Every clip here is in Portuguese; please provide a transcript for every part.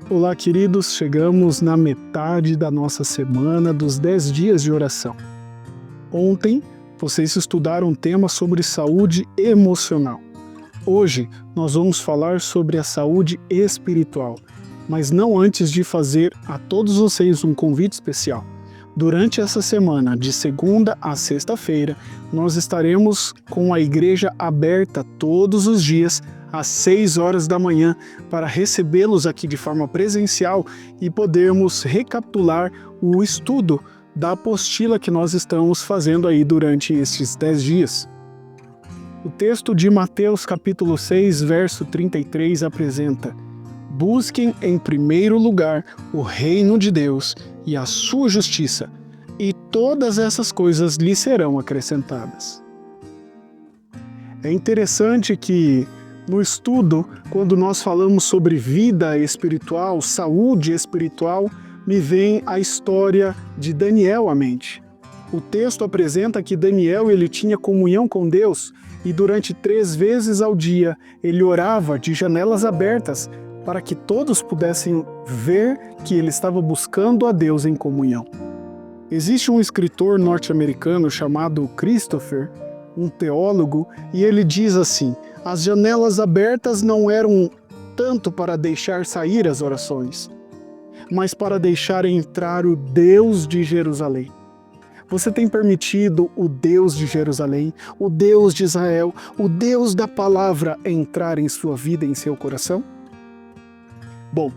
Olá, queridos, chegamos na metade da nossa semana dos 10 dias de oração. Ontem, vocês estudaram um tema sobre saúde emocional. Hoje, nós vamos falar sobre a saúde espiritual, mas não antes de fazer a todos vocês um convite especial. Durante essa semana, de segunda a sexta-feira, nós estaremos com a igreja aberta todos os dias, às 6 horas da manhã, para recebê-los aqui de forma presencial e podermos recapitular o estudo da apostila que nós estamos fazendo aí durante estes 10 dias. O texto de Mateus capítulo 6, verso 33 apresenta: busquem em primeiro lugar o reino de Deus e a sua justiça, e todas essas coisas lhe serão acrescentadas. É interessante que no estudo, quando nós falamos sobre vida espiritual, saúde espiritual, me vem a história de Daniel à mente. O texto apresenta que Daniel ele tinha comunhão com Deus e durante 3 vezes ao dia ele orava de janelas abertas para que todos pudessem ver que ele estava buscando a Deus em comunhão. Existe um escritor norte-americano chamado Christopher, um teólogo, e ele diz assim: as janelas abertas não eram tanto para deixar sair as orações, mas para deixar entrar o Deus de Jerusalém. Você tem permitido o Deus de Jerusalém, o Deus de Israel, o Deus da palavra entrar em sua vida, em seu coração? Bom,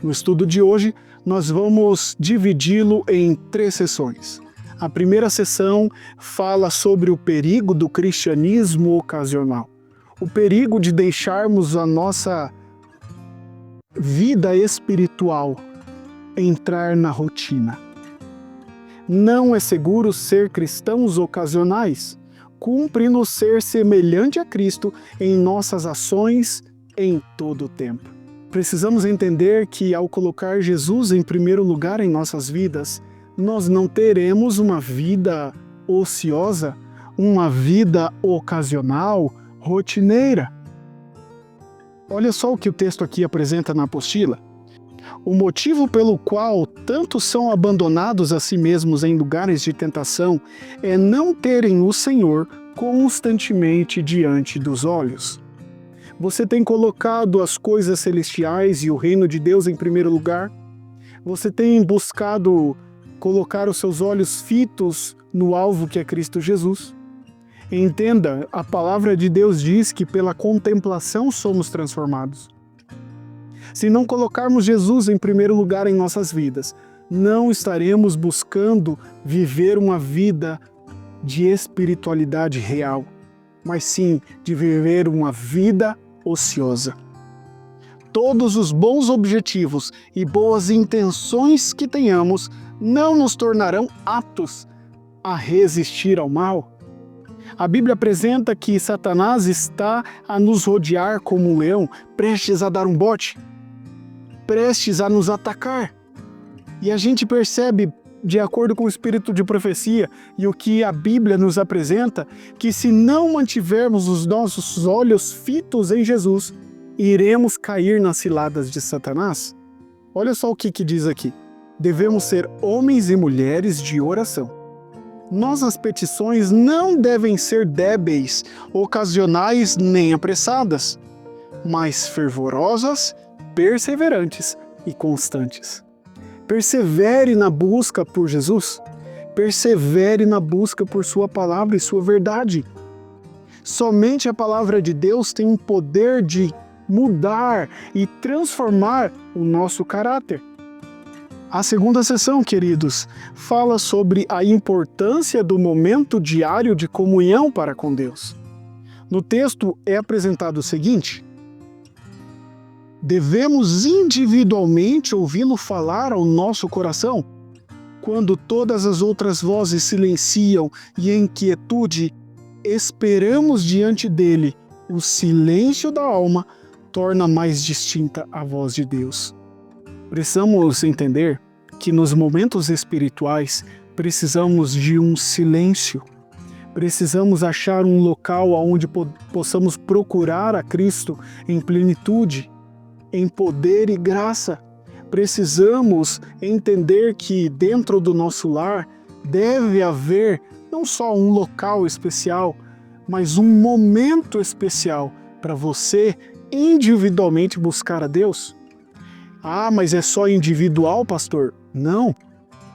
no estudo de hoje, nós vamos dividi-lo em 3 sessões. A primeira sessão fala sobre o perigo do cristianismo ocasional. O perigo de deixarmos a nossa vida espiritual entrar na rotina. Não é seguro ser cristãos ocasionais. Cumpre-nos ser semelhante a Cristo em nossas ações em todo o tempo. Precisamos entender que ao colocar Jesus em primeiro lugar em nossas vidas, nós não teremos uma vida ociosa, uma vida ocasional, rotineira. Olha só o que o texto aqui apresenta na apostila. O motivo pelo qual tantos são abandonados a si mesmos em lugares de tentação é não terem o Senhor constantemente diante dos olhos. Você tem colocado as coisas celestiais e o reino de Deus em primeiro lugar? Você tem buscado colocar os seus olhos fitos no alvo que é Cristo Jesus? Entenda, a palavra de Deus diz que pela contemplação somos transformados. Se não colocarmos Jesus em primeiro lugar em nossas vidas, não estaremos buscando viver uma vida de espiritualidade real, mas sim de viver uma vida ociosa. Todos os bons objetivos e boas intenções que tenhamos não nos tornarão aptos a resistir ao mal. A Bíblia apresenta que Satanás está a nos rodear como um leão, prestes a dar um bote, prestes a nos atacar. E a gente percebe, de acordo com o espírito de profecia e o que a Bíblia nos apresenta, que se não mantivermos os nossos olhos fitos em Jesus, iremos cair nas ciladas de Satanás. Olha só o que diz aqui. Devemos ser homens e mulheres de oração. Nossas petições não devem ser débeis, ocasionais nem apressadas, mas fervorosas, perseverantes e constantes. Persevere na busca por Jesus. Persevere na busca por sua palavra e sua verdade. Somente a palavra de Deus tem o poder de mudar e transformar o nosso caráter. A segunda sessão, queridos, fala sobre a importância do momento diário de comunhão para com Deus. No texto é apresentado o seguinte: devemos individualmente ouvi-lo falar ao nosso coração, quando todas as outras vozes silenciam e em quietude esperamos diante dele, o silêncio da alma torna mais distinta a voz de Deus. Precisamos entender que nos momentos espirituais precisamos de um silêncio. Precisamos achar um local onde possamos procurar a Cristo em plenitude, em poder e graça, Precisamos entender que dentro do nosso lar deve haver não só um local especial, mas um momento especial para você individualmente buscar a Deus. Ah, mas é só individual, pastor? Não.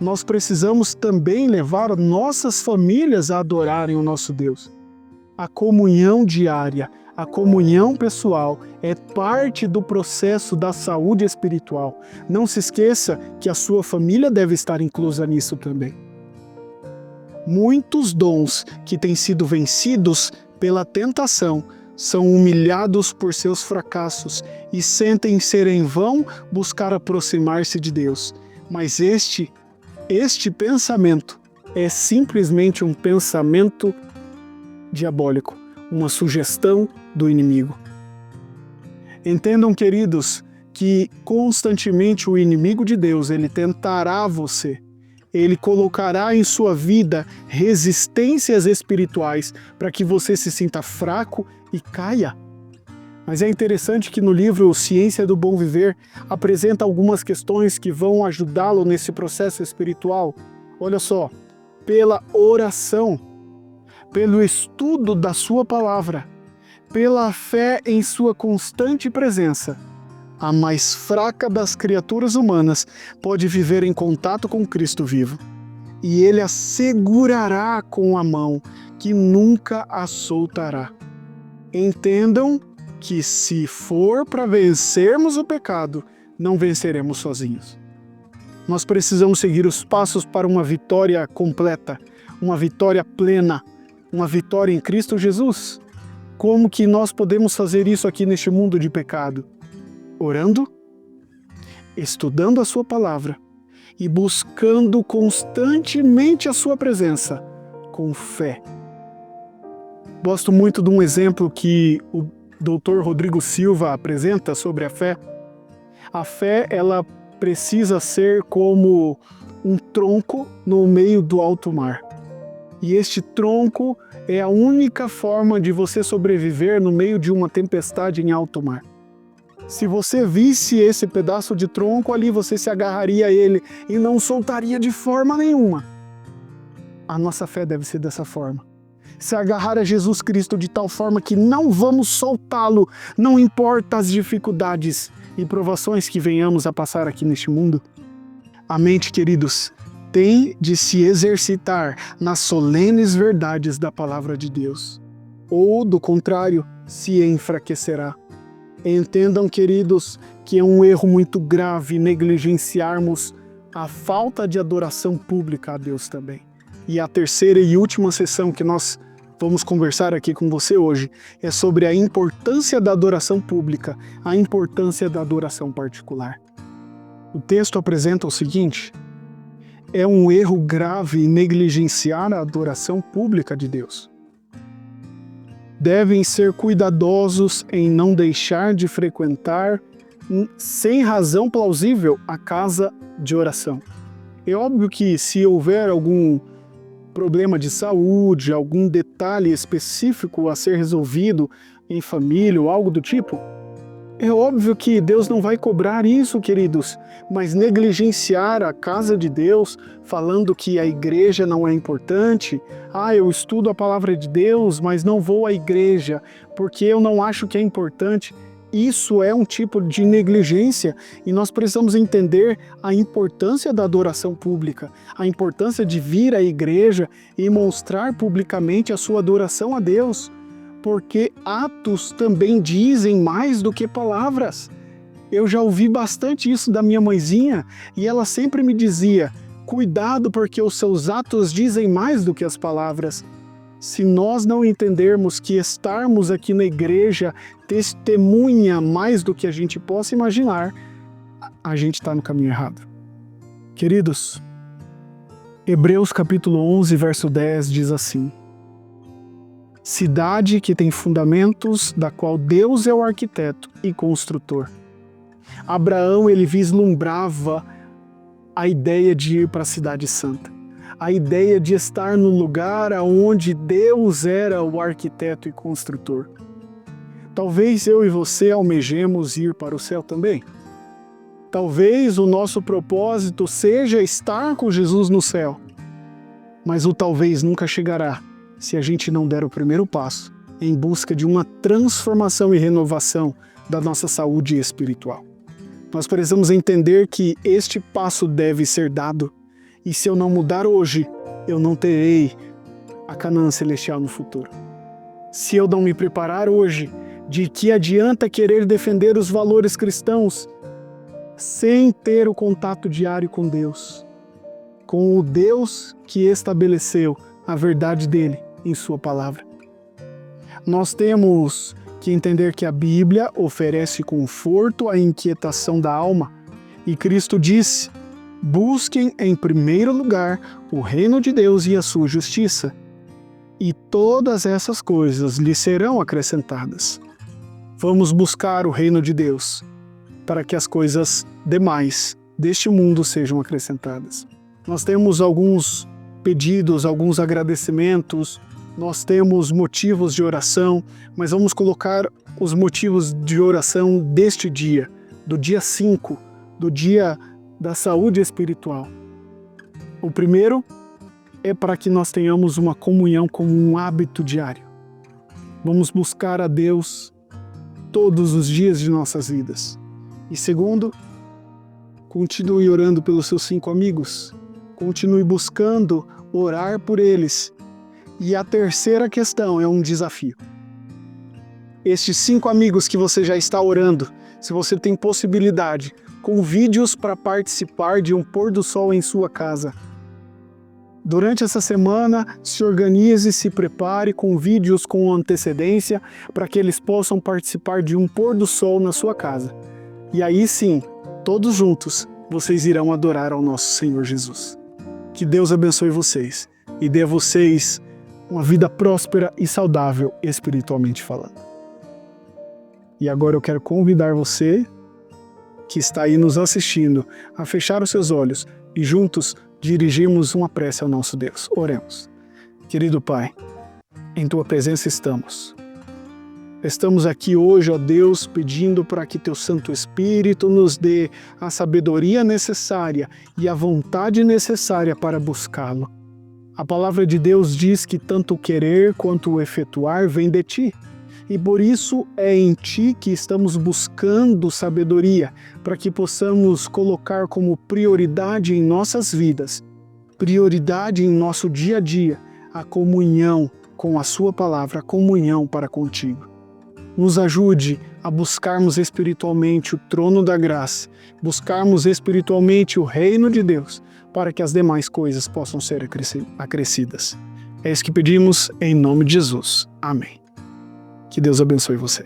Nós precisamos também levar nossas famílias a adorarem o nosso Deus. A comunhão diária, a comunhão pessoal é parte do processo da saúde espiritual. Não se esqueça que a sua família deve estar inclusa nisso também. Muitos dons que têm sido vencidos pela tentação são humilhados por seus fracassos e sentem ser em vão buscar aproximar-se de Deus. Mas este pensamento é simplesmente um pensamento diabólico, uma sugestão do inimigo. Entendam, queridos, que constantemente o inimigo de Deus, ele tentará você. Ele colocará em sua vida resistências espirituais para que você se sinta fraco e caia. Mas é interessante que no livro Ciência do Bom Viver apresenta algumas questões que vão ajudá-lo nesse processo espiritual. Olha só, pela oração, pelo estudo da sua palavra, pela fé em sua constante presença, a mais fraca das criaturas humanas pode viver em contato com Cristo vivo. E Ele a segurará com a mão, que nunca a soltará. Entendam que se for para vencermos o pecado, não venceremos sozinhos. Nós precisamos seguir os passos para uma vitória completa, uma vitória plena, uma vitória em Cristo Jesus. Como que nós podemos fazer isso aqui neste mundo de pecado? Orando, estudando a sua palavra e buscando constantemente a sua presença, com fé. Gosto muito de um exemplo que o Dr. Rodrigo Silva apresenta sobre a fé. A fé, ela precisa ser como um tronco no meio do alto mar. E este tronco é a única forma de você sobreviver no meio de uma tempestade em alto mar. Se você visse esse pedaço de tronco ali, você se agarraria a ele e não soltaria de forma nenhuma. A nossa fé deve ser dessa forma. Se agarrar a Jesus Cristo de tal forma que não vamos soltá-lo, não importa as dificuldades e provações que venhamos a passar aqui neste mundo. A mente, queridos, tem de se exercitar nas solenes verdades da palavra de Deus, ou, do contrário, se enfraquecerá. Entendam, queridos, que é um erro muito grave negligenciarmos a falta de adoração pública a Deus também. E a terceira e última sessão que nós vamos conversar aqui com você hoje é sobre a importância da adoração pública, a importância da adoração particular. O texto apresenta o seguinte: é um erro grave negligenciar a adoração pública de Deus. Devem ser cuidadosos em não deixar de frequentar, sem razão plausível, a casa de oração. É óbvio que se houver algum problema de saúde, algum detalhe específico a ser resolvido em família ou algo do tipo, é óbvio que Deus não vai cobrar isso, queridos, mas negligenciar a casa de Deus, falando que a igreja não é importante, eu estudo a palavra de Deus, mas não vou à igreja porque eu não acho que é importante, isso é um tipo de negligência e nós precisamos entender a importância da adoração pública, a importância de vir à igreja e mostrar publicamente a sua adoração a Deus, porque atos também dizem mais do que palavras. Eu já ouvi bastante isso da minha mãezinha e ela sempre me dizia: cuidado porque os seus atos dizem mais do que as palavras. Se nós não entendermos que estarmos aqui na igreja testemunha mais do que a gente possa imaginar, a gente está no caminho errado. Queridos, Hebreus capítulo 11, verso 10 diz assim: cidade que tem fundamentos, da qual Deus é o arquiteto e construtor. Abraão, ele vislumbrava a ideia de ir para a cidade santa. A ideia de estar no lugar onde Deus era o arquiteto e construtor. Talvez eu e você almejemos ir para o céu também. Talvez o nosso propósito seja estar com Jesus no céu, mas o talvez nunca chegará se a gente não der o primeiro passo em busca de uma transformação e renovação da nossa saúde espiritual. Nós precisamos entender que este passo deve ser dado, e se eu não mudar hoje, eu não terei a Canaã celestial no futuro. Se eu não me preparar hoje, de que adianta querer defender os valores cristãos sem ter o contato diário com Deus, com o Deus que estabeleceu a verdade dele em sua palavra? Nós temos que entender que a Bíblia oferece conforto à inquietação da alma, e Cristo disse: busquem em primeiro lugar o reino de Deus e a sua justiça, e todas essas coisas lhe serão acrescentadas. Vamos buscar o reino de Deus, para que as coisas demais deste mundo sejam acrescentadas. Nós temos alguns pedidos, alguns agradecimentos, nós temos motivos de oração, mas vamos colocar os motivos de oração deste dia, do dia 5, do dia da saúde espiritual. O primeiro é para que nós tenhamos uma comunhão como um hábito diário. Vamos buscar a Deus todos os dias de nossas vidas. E segundo, continue orando pelos seus 5 amigos. Continue buscando orar por eles. E a terceira questão é um desafio. Estes 5 amigos que você já está orando, se você tem possibilidade, convide-os para participar de um pôr do sol em sua casa. Durante essa semana, se organize, se prepare, convide-os com antecedência para que eles possam participar de um pôr do sol na sua casa. E aí sim, todos juntos, vocês irão adorar ao nosso Senhor Jesus. Que Deus abençoe vocês e dê a vocês uma vida próspera e saudável espiritualmente falando. E agora eu quero convidar você que está aí nos assistindo a fechar os seus olhos e juntos dirigirmos uma prece ao nosso Deus. Oremos. Querido Pai, em Tua presença estamos. Estamos aqui hoje, ó Deus, pedindo para que Teu Santo Espírito nos dê a sabedoria necessária e a vontade necessária para buscá-lo. A palavra de Deus diz que tanto o querer quanto o efetuar vem de Ti. E por isso é em Ti que estamos buscando sabedoria, para que possamos colocar como prioridade em nossas vidas, prioridade em nosso dia a dia, a comunhão com a Sua palavra, a comunhão para contigo. Nos ajude a buscarmos espiritualmente o trono da graça, buscarmos espiritualmente o reino de Deus, para que as demais coisas possam ser acrescidas. É isso que pedimos em nome de Jesus. Amém. Que Deus abençoe você.